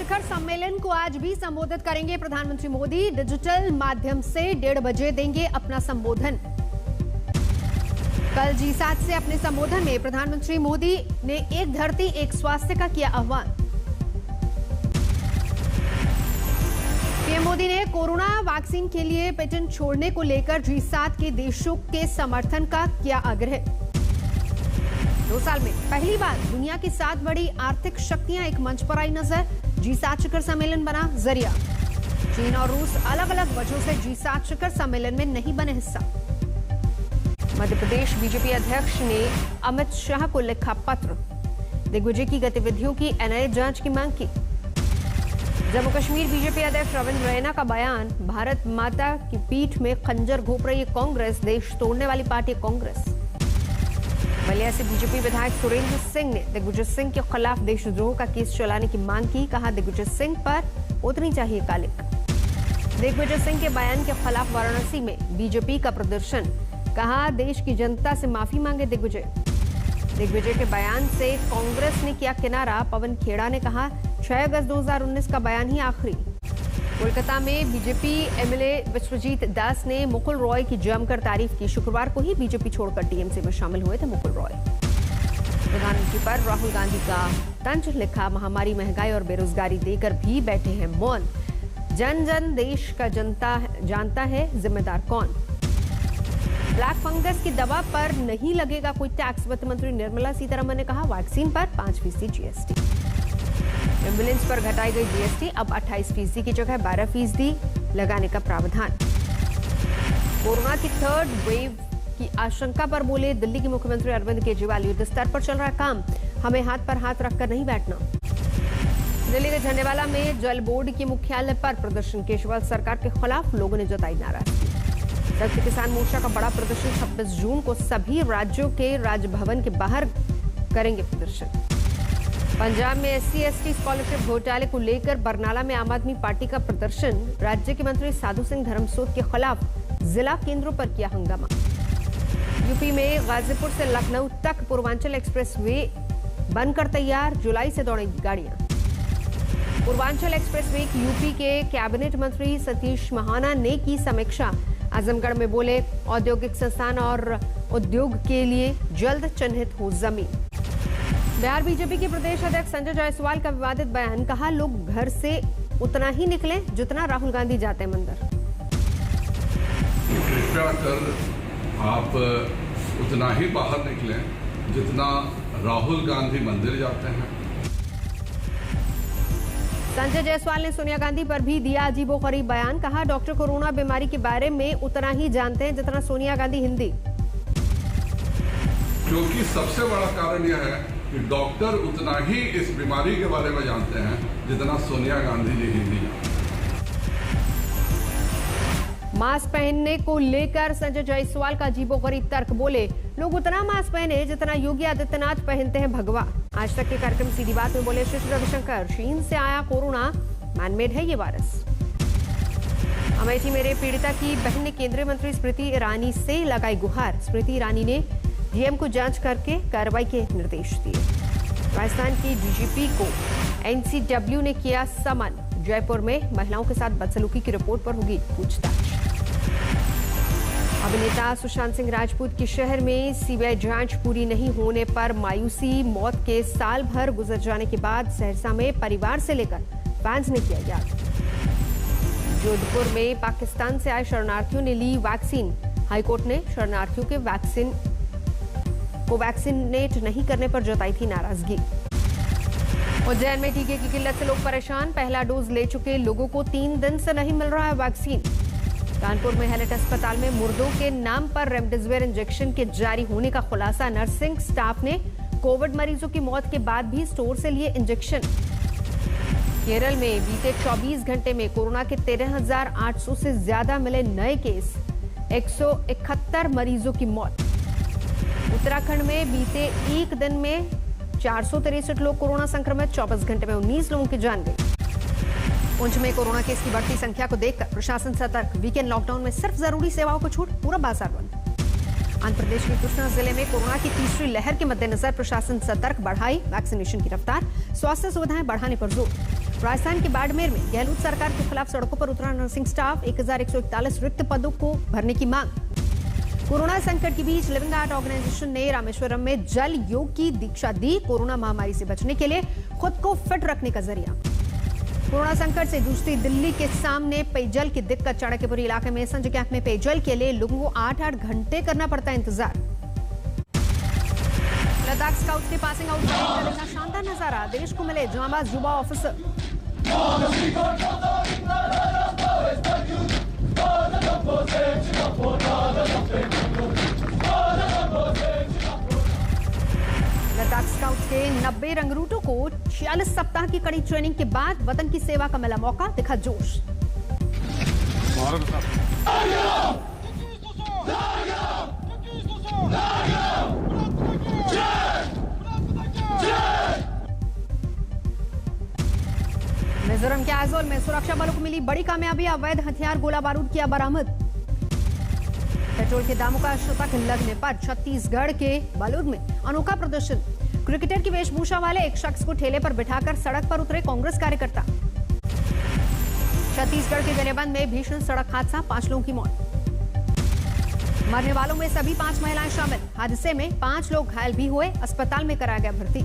शिखर सम्मेलन को आज भी संबोधित करेंगे प्रधानमंत्री मोदी। डिजिटल माध्यम से 1:30 बजे देंगे अपना संबोधन। कल G7 से अपने संबोधन में प्रधानमंत्री मोदी ने एक धरती एक स्वास्थ्य का किया आह्वान। पीएम मोदी ने कोरोना वैक्सीन के लिए पेटेंट छोड़ने को लेकर G7 के देशों के समर्थन का किया आग्रह। 2 साल में पहली बार दुनिया की 7 बड़ी आर्थिक शक्तियां एक मंच पर आई नजर। G7 शिखर सम्मेलन बना जरिया। चीन और रूस अलग अलग वजहों से G7 शिखर सम्मेलन में नहीं बने हिस्सा। मध्य प्रदेश बीजेपी अध्यक्ष ने अमित शाह को लिखा पत्र। दिग्विजय की गतिविधियों की एनआईए जांच की मांग की। जम्मू कश्मीर बीजेपी अध्यक्ष रविंद्र रैना का बयान। भारत माता की पीठ में खंजर घोंप रही कांग्रेस, देश तोड़ने वाली पार्टी कांग्रेस। बलिया से बीजेपी विधायक सुरेंद्र सिंह ने दिग्विजय सिंह के खिलाफ देशद्रोह का केस चलाने की मांग की। कहा, दिग्विजय सिंह पर उतनी चाहिए कालिक। दिग्विजय सिंह के बयान के खिलाफ वाराणसी में बीजेपी का प्रदर्शन। कहा, देश की जनता से माफी मांगे दिग्विजय। दिग्विजय के बयान से कांग्रेस ने किया किनारा। पवन खेड़ा ने कहा, 6 अगस्त 2019 का बयान ही आखिरी। कोलकाता में बीजेपी एमएलए विश्वजीत दास ने मुकुल रॉय की जमकर तारीफ की। शुक्रवार को ही बीजेपी छोड़कर टीएमसी में शामिल हुए थे मुकुल रॉय। प्रधानमंत्री पर राहुल गांधी का तंज लिखा। महामारी, महंगाई और बेरोजगारी देकर भी बैठे हैं मौन। जन जन देश का जनता जानता है जिम्मेदार कौन। ब्लैक फंगस की दवा पर नहीं लगेगा कोई टैक्स। वित्त मंत्री निर्मला सीतारमण ने कहा, वैक्सीन पर 5% जीएसटी। एम्बुलेंस पर घटाई गई जीएसटी, अब 28% की जगह 12% लगाने का प्रावधान। कोरोना की 3rd वेव की आशंका पर बोले दिल्ली के मुख्यमंत्री अरविंद केजरीवाल। युद्ध स्तर पर चल रहा काम, हमें हाथ पर हाथ रखकर नहीं बैठना। दिल्ली के झंडेवाला में जल बोर्ड के मुख्यालय पर प्रदर्शन। केजरीवाल सरकार के खिलाफ लोगों ने जताई नाराजगी। संयुक्त किसान मोर्चा का बड़ा प्रदर्शन। 26 जून को सभी राज्यों के राजभवन के बाहर करेंगे प्रदर्शन। पंजाब में SC/ST स्कॉलरशिप घोटाले को लेकर बरनाला में आम आदमी पार्टी का प्रदर्शन। राज्य के मंत्री साधु सिंह धर्मसोत के खिलाफ जिला केंद्रों पर किया हंगामा। यूपी में गाजीपुर से लखनऊ तक पूर्वांचल एक्सप्रेस वे बनकर तैयार। जुलाई से दौड़ेंगी गाड़ियां। पूर्वांचल एक्सप्रेस वे की यूपी के कैबिनेट मंत्री सतीश महाना ने की समीक्षा। आजमगढ़ में बोले, औद्योगिक संस्थान और उद्योग के लिए जल्द चिन्हित हो जमीन। बिहार बीजेपी के प्रदेश अध्यक्ष संजय जायसवाल का विवादित बयान। कहा, लोग घर से उतना ही निकले जितना राहुल गांधी जाते मंदिर। कृपया कर आप उतना ही बाहर निकलें जितना राहुल गांधी मंदिर जाते हैं। संजय जायसवाल ने सोनिया गांधी पर भी दिया अजीबोगरीब बयान। कहा, डॉक्टर कोरोना बीमारी के बारे में उतना ही जानते हैं जितना सोनिया गांधी हिंदी। क्योंकि सबसे बड़ा कारण यह है कि डॉक्टर उतना ही इस बीमारी के बारे में जानते हैं जितना सोनिया गांधी जी हिंदी जानते हैं। मास्क पहनने को लेकर संजय जायसवाल का अजीबोगरीब तर्क। बोले, लोग उतना मास्क पहने जितना योगी आदित्यनाथ पहनते हैं भगवा। आज तक के कार्यक्रम सीधी बात में बोले शशि रविशंकर, चीन से आया कोरोना, मैनमेड है ये वायरस। अमेठी में रेप पीड़िता की बहन ने केंद्रीय मंत्री स्मृति ईरानी से लगाई गुहार। स्मृति ईरानी ने डीएम को जांच करके कार्रवाई के निर्देश दिए। राजस्थान की डीजीपी को एनसीडब्ल्यू ने किया समन। जयपुर में महिलाओं के साथ बदसलूकी की रिपोर्ट पर होगी पूछताछ। अभिनेता सुशांत सिंह राजपूत की शहर में सीबीआई जांच पूरी नहीं होने पर मायूसी। मौत के साल भर गुजर जाने के बाद सहरसा में परिवार से लेकर फैंस ने किया याद। जोधपुर में पाकिस्तान से आए शरणार्थियों ने ली वैक्सीन। हाईकोर्ट ने शरणार्थियों के वैक्सीन को वैक्सीनेट नहीं करने पर जताई थी नाराजगी। उज्जैन में टीके की किल्लत से लोग परेशान। पहला डोज ले चुके लोगों को 3 दिन से नहीं मिल रहा है वैक्सीन। कानपुर में हैलेट अस्पताल में मुर्दों के नाम पर रेमडेसिविर इंजेक्शन के जारी होने का खुलासा। नर्सिंग स्टाफ ने कोविड मरीजों की मौत के बाद भी स्टोर से लिए इंजेक्शन। केरल में बीते 24 घंटे में कोरोना के 13,800 से ज्यादा मिले नए केस। 171 मरीजों की मौत। उत्तराखंड में बीते एक दिन में 463 लोग कोरोना संक्रमित। 24 घंटे में 19 लोगों की जान गई। पुंछ में कोरोना केस की बढ़ती संख्या को देखकर प्रशासन सतर्क। वीकेंड लॉकडाउन में सिर्फ जरूरी सेवाओं को छूट, पूरा बाजार बंद। आंध्र प्रदेश के कृष्णा जिले में कोरोना की तीसरी लहर के मद्देनजर प्रशासन सतर्क, बढ़ाई वैक्सीनेशन की रफ्तार, स्वास्थ्य सुविधाएं बढ़ाने पर जोर। राजस्थान के बाड़मेर में गहलोत सरकार के खिलाफ सड़कों पर उतरा नर्सिंग स्टाफ, 1141 रिक्त पदों को भरने की मांग। कोरोना संकट के बीच लिविंग आर्ट ऑर्गेनाइजेशन ने रामेश्वरम में जल योग की दीक्षा दी। कोरोना महामारी से बचने के लिए खुद को फिट रखने का जरिया। कोरोना संकट से जूझती दिल्ली के सामने पेयजल की दिक्कत। चाणक्यपुरी इलाके में संजय कैंप में पेयजल के लिए लोगों को 8-8 घंटे करना पड़ता है इंतजार। लद्दाख स्काउट्स के पासिंग आउट करने का शानदार नजारा। देश को मिले जांबाज युवा ऑफिसर। लद्दाख स्काउट्स के 90 रंगरूटों को 46 सप्ताह की कड़ी ट्रेनिंग के बाद वतन की सेवा का मिला मौका, दिखा जोश। मिजोरम के आइजोल में सुरक्षा बलों को मिली बड़ी कामयाबी। अवैध हथियार गोला बारूद किया बरामद। पेट्रोल के दामों का शतक लगने पर छत्तीसगढ़ के बालोद में अनोखा प्रदर्शन। क्रिकेटर की वेशभूषा वाले एक शख्स को ठेले पर बिठाकर सड़क पर उतरे कांग्रेस कार्यकर्ता। छत्तीसगढ़ के गरियाबंद में भीषण सड़क हादसा, 5 लोगों की मौत। मरने वालों में सभी 5 महिलाएं शामिल। हादसे में 5 लोग घायल भी हुए, अस्पताल में कराया गया भर्ती।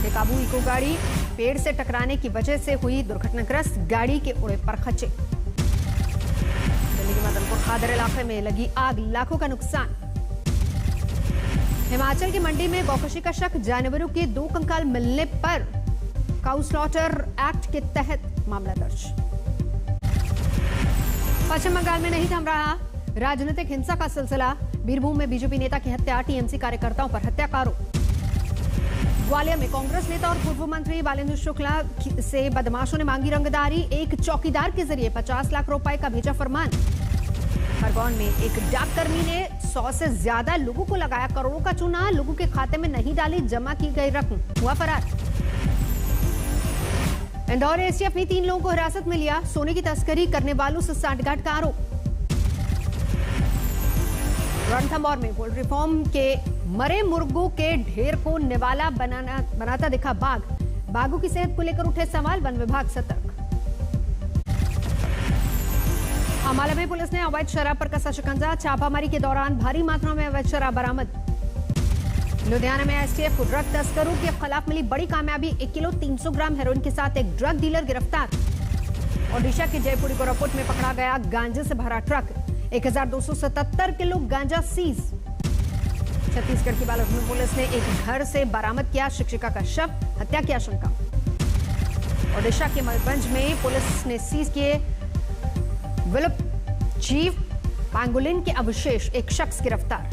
बेकाबू इको गाड़ी पेड़ से टकराने की वजह से हुई दुर्घटनाग्रस्त, गाड़ी के उड़े परखच्चे। दिल्ली के मदनपुर खादर इलाके में लगी आग, लाखों का नुकसान। हिमाचल की मंडी में गौकशी का शक, जानवरों के 2 कंकाल मिलने पर काउ स्लॉटर एक्ट के तहत मामला दर्ज। पश्चिम बंगाल में नहीं थम रहा राजनीतिक हिंसा का सिलसिला। बीरभूम में बीजेपी नेता की हत्या, टीएमसी कार्यकर्ताओं पर हत्या का आरोप। ग्वालियर में कांग्रेस नेता और पूर्व मंत्री बालेंद्र शुक्ला से बदमाशों ने मांगी रंगदारी। एक चौकीदार के जरिए 50 लाख रुपए का भेजा फरमान। खरगोन में एक डाककर्मी ने 100 से ज्यादा लोगों को लगाया करोड़ों का चूना। लोगों के खाते में नहीं डाली जमा की गई रकम, हुआ फरार। इंदौर एसीएफ ने 3 लोगों को हिरासत में लिया। सोने की तस्करी करने वालों से सांठगांठ का आरोप। रणथंभौर में पोल्ट्री फार्म के मरे मुर्गों के ढेर को निवाला बनाता दिखा बाघ। बाघों की सेहत को लेकर उठे सवाल, वन विभाग सतर्क। अम्बाला में पुलिस ने अवैध शराब पर कसा शिकंजा। छापामारी के दौरान भारी मात्रा में अवैध शराब बरामद। लुधियाना में एसटीएफ को ड्रग तस्करों के खिलाफ मिली बड़ी कामयाबी। 1 किलो 300 ग्राम हेरोइन के साथ एक ड्रग डीलर गिरफ्तार। ओडिशा के जयपुरी कोरापुट में पकड़ा गया गांजे से भरा ट्रक। 1277 किलो गांजा सीज। छत्तीसगढ़ की बालोद में पुलिस ने एक घर से बरामद किया शिक्षिका का शव, हत्या की आशंका। ओडिशा के मयूरभंज में पुलिस ने सीज किए विलुप चीफ पांगोलिन के अवशेष, एक शख्स गिरफ्तार।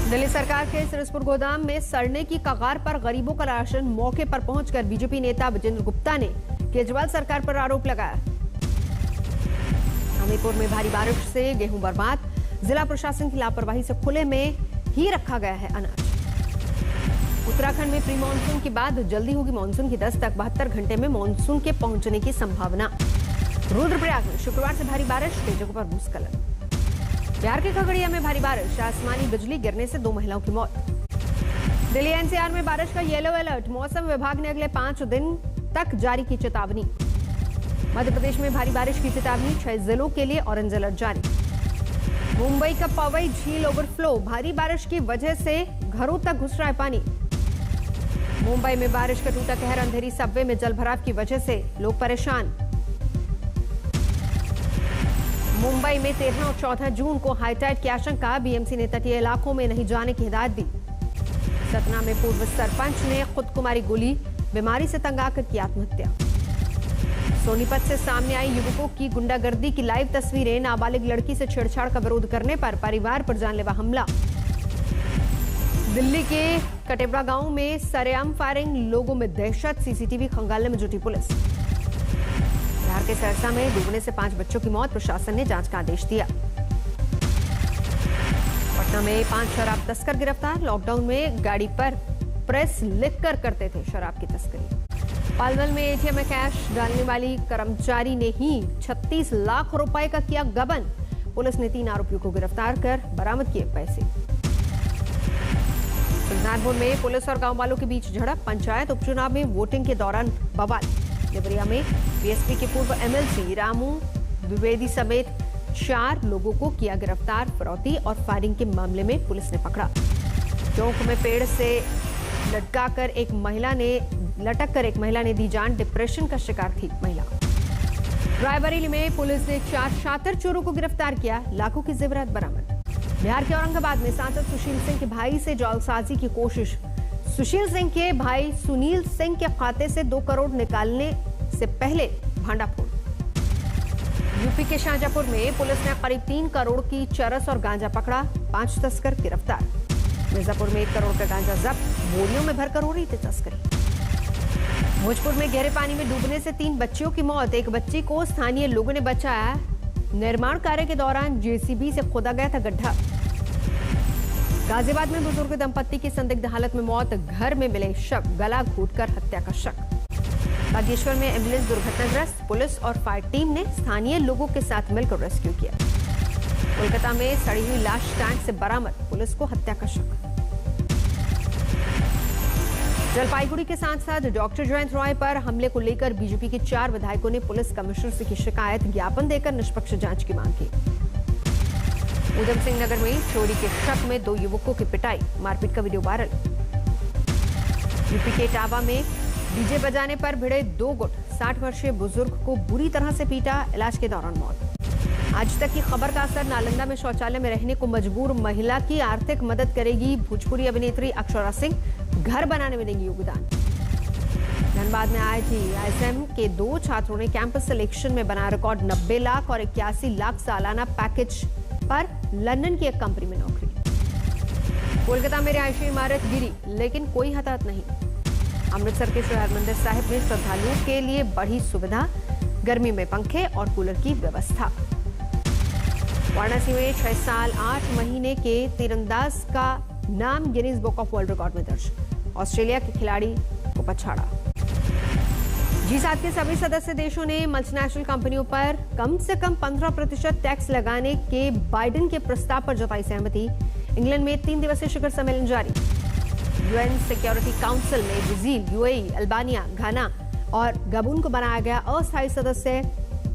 दिल्ली सरकार के सिरसपुर गोदाम में सड़ने की कगार पर गरीबों का राशन। मौके पर पहुंचकर बीजेपी नेता विजेंद्र गुप्ता ने केजरीवाल सरकार पर आरोप लगाया। हमीरपुर में भारी बारिश से गेहूं बर्बाद। जिला प्रशासन की लापरवाही से खुले में ही रखा गया है अनाज। उत्तराखंड में प्री मानसून के बाद जल्दी होगी मानसून की दस्तक। 72 घंटे में मानसून के पहुंचने की संभावना। रुद्रप्रयाग में शुक्रवार से भारी बारिश, कई जगहों पर भूस्खलन। बिहार के खगड़िया में भारी बारिश, आसमानी बिजली गिरने से 2 महिलाओं की मौत। दिल्ली एनसीआर में बारिश का येलो अलर्ट। मौसम विभाग ने अगले 5 दिन तक जारी की चेतावनी। मध्य प्रदेश में भारी बारिश की चेतावनी, 6 जिलों के लिए ऑरेंज अलर्ट जारी। मुंबई का पवई झील ओवरफ्लो, भारी बारिश की वजह से घरों तक घुस रहा है पानी। मुंबई में बारिश का टूटा कहर, अंधेरी सबवे में जलभराव की वजह से लोग परेशान। मुंबई में 13 और 14 जून को हाईटाइड की आशंका। बीएमसी ने तटीय इलाकों में नहीं जाने की हिदायत दी। सतना में पूर्व सरपंच ने खुद को मारी गोली, बीमारी से तंग आकर की आत्महत्या। सोनीपत से सामने आई युवकों की गुंडागर्दी की लाइव तस्वीरें। नाबालिग लड़की से छेड़छाड़ का विरोध करने पर परिवार पर जानलेवा हमला। दिल्ली के कटेबड़ा गांव में सरेआम फायरिंग, लोगों में दहशत। सीसीटीवी खंगालने में जुटी पुलिस। बिहार के सहरसा में डूबने से 5 बच्चों की मौत, प्रशासन ने जांच का आदेश दिया। पटना में 5 शराब तस्कर गिरफ्तार। लॉकडाउन में गाड़ी पर प्रेस लिखकर करते थे शराब की तस्करी। पालवल में एटीएम में कैश डालने वाली कर्मचारी ने ही 36 लाख रुपए का किया गबन। पुलिस ने 3 आरोपियों को गिरफ्तार कर बरामद किए पैसे। सुल्तानपुर में पुलिस और गांव वालों के बीच झड़प, पंचायत उपचुनाव में वोटिंग के दौरान बवाल। देवरिया में बीएसपी के पूर्व एमएलसी रामू द्विवेदी समेत 4 लोगों को किया गिरफ्तार। फिरौती और फायरिंग के मामले में पुलिस ने पकड़ा। चौक में पेड़ से लटक कर एक महिला ने दी जान, डिप्रेशन का शिकार थी महिला। रायबरेली में पुलिस ने 4 शातिर चोरों को गिरफ्तार किया, लाखों की जेवरात बरामद। बिहार के औरंगाबाद में सांसद सुशील सिंह के भाई से जालसाजी की कोशिश। सुशील सिंह के भाई सुनील सिंह के खाते से 2 करोड़ निकालने से पहले भांडाफोड़। यूपी के शाहजहांपुर में पुलिस ने करीब 3 करोड़ की चरस और गांजा पकड़ा, 5 तस्कर गिरफ्तार। मिर्जापुर में 1 करोड़ का गांजा जब्त, बोरियों में भरकर हो रही थी तस्करी। भोजपुर में गहरे पानी में डूबने से 3 बच्चियों की मौत, एक बच्ची को स्थानीय लोगों ने बचाया। निर्माण कार्य के दौरान जेसीबी से खोदा गया था गड्ढा। गाजियाबाद में बुजुर्ग दंपत्ति की संदिग्ध हालत में मौत, घर में मिले शव, गला घोंटकर हत्या का शक। बागेश्वर में एम्बुलेंस दुर्घटनाग्रस्त, पुलिस और फायर टीम ने स्थानीय लोगों के साथ मिलकर रेस्क्यू किया। कोलकाता में सड़ी हुई लाश टैंक से बरामद, पुलिस को हत्या का शक। जलपाईगुड़ी के सांसद डॉक्टर जयंत रॉय पर हमले को लेकर बीजेपी के 4 विधायकों ने पुलिस कमिश्नर से की शिकायत, ज्ञापन देकर निष्पक्ष जांच की मांग की। उधम सिंह नगर में चोरी के शक में 2 युवकों की पिटाई, मारपीट का वीडियो वायरल। यूपी के इटावा में डीजे बजाने पर भिड़े 2 गुट, 60 वर्षीय बुजुर्ग को बुरी तरह से पीटा, इलाज के दौरान मौत। आज तक की खबर का असर, नालंदा में शौचालय में रहने को मजबूर महिला की आर्थिक मदद करेगी भोजपुरी अभिनेत्री अक्षरा सिंह, घर बनाने में देंगी योगदान। धनबाद में IISM के 2 छात्रों ने कैंपस सिलेक्शन में बनाया रिकॉर्ड, 90 लाख और 81 लाख सालाना पैकेज पर लंदन की एक कंपनी में नौकरी। कोलकाता में रिहायशी इमारत गिरी लेकिन कोई हताहत नहीं। अमृतसर के श्री हरमंदिर साहिब में श्रद्धालुओं के लिए बढ़ी सुविधा, गर्मी में पंखे और कूलर की व्यवस्था। वाराणसी में 6 साल 8 महीने के तीरंदाज का नाम Guinness book of world record में दर्ज, ऑस्ट्रेलिया के खिलाड़ी को पछाड़ा। G7 के सभी सदस्य देशों ने मल्टीनेशनल कंपनियों पर कम से कम 15% टैक्स लगाने के बाइडेन के प्रस्ताव पर जताई सहमति। इंग्लैंड में 3 दिवसीय शिखर सम्मेलन जारी। यूएन सिक्योरिटी काउंसिल में ब्राजील, UAE, अल्बानिया, घाना और गबून को बनाया गया अस्थायी सदस्य,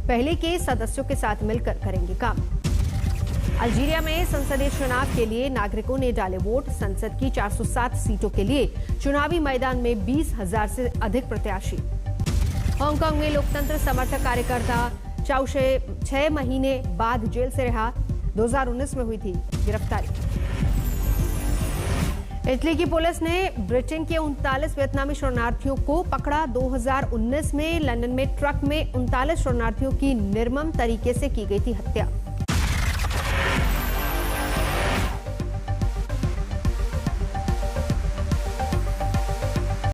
पहले के सदस्यों के साथ मिलकर करेंगे काम। अल्जीरिया में संसदीय चुनाव के लिए नागरिकों ने डाले वोट, संसद की 407 सीटों के लिए चुनावी मैदान में 20,000 से अधिक प्रत्याशी। हांगकांग में लोकतंत्र समर्थक कार्यकर्ता चाउ 6 महीने बाद जेल से रिहा, 2019 में हुई थी गिरफ्तारी। इटली की पुलिस ने ब्रिटेन के 39 वियतनामी शरणार्थियों को पकड़ा। 2019 में लंदन में ट्रक में 39 शरणार्थियों की निर्मम तरीके से की गई थी हत्या।